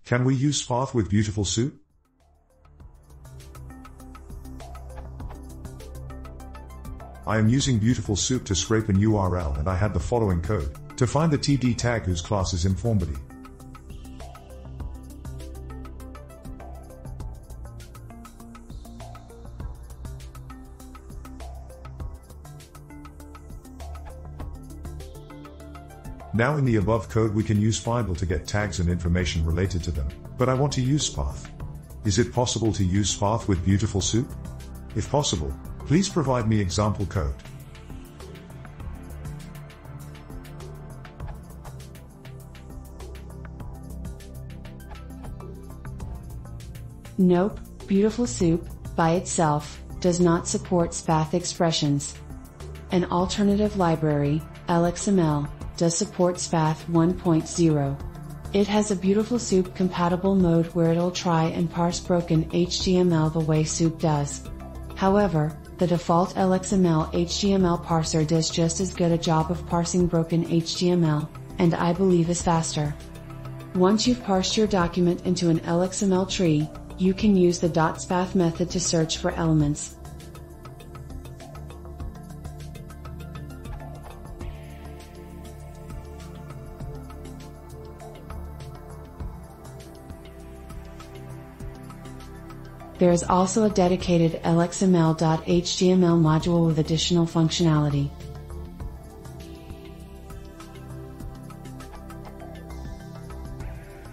Can we use XPath with BeautifulSoup? I am using BeautifulSoup to scrape an URL and I had the following code to find the TD tag whose class is InformBody. Now in the above code we can use Findable to get tags and information related to them, but I want to use XPath. Is it possible to use XPath with BeautifulSoup? If possible, please provide me example code. Nope, BeautifulSoup, by itself, does not support XPath expressions. An alternative library, LXML, does support XPath 1.0. It has a BeautifulSoup compatible mode where it'll try and parse broken HTML the way Soup does. However, the default LXML HTML parser does just as good a job of parsing broken HTML, and I believe is faster. Once you've parsed your document into an LXML tree, you can use the .xpath method to search for elements. There is also a dedicated LXML.html module with additional functionality.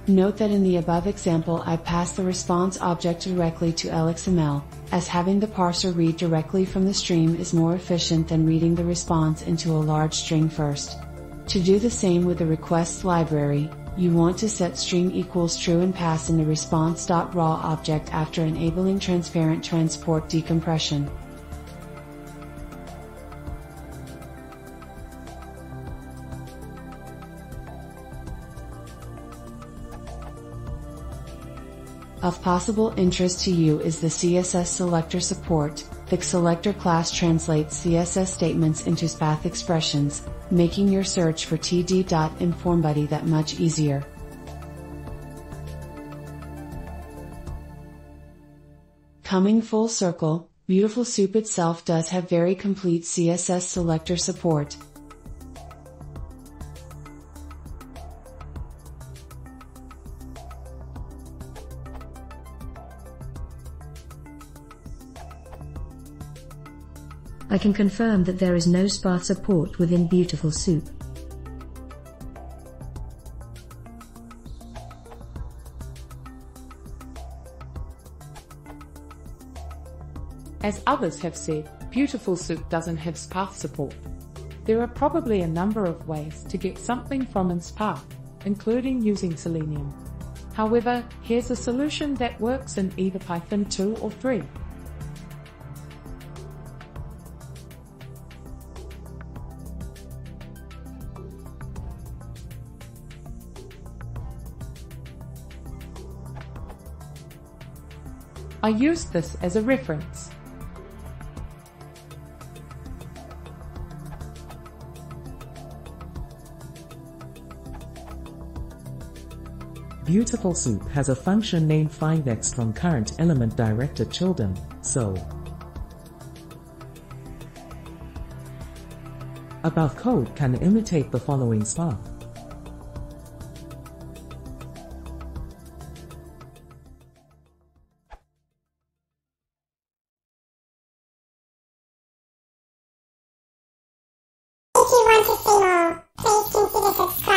Note that in the above example I passed the response object directly to LXML, as having the parser read directly from the stream is more efficient than reading the response into a large string first. To do the same with the requests library, you want to set stream equals true and pass in the response.raw object after enabling transparent transport decompression. Of possible interest to you is the CSS selector support. The selector class translates CSS statements into XPath expressions, making your search for td.InformBody that much easier. Coming full circle, BeautifulSoup itself does have very complete CSS selector support. I can confirm that there is no XPath support within BeautifulSoup. As others have said, BeautifulSoup doesn't have XPath support. There are probably a number of ways to get something from XPath, including using Selenium. However, here's a solution that works in either Python 2 or 3. I used this as a reference. BeautifulSoup has a function named findNext from current element directed children, so above code can imitate the following XPath. If you want to see more, please consider subscribing.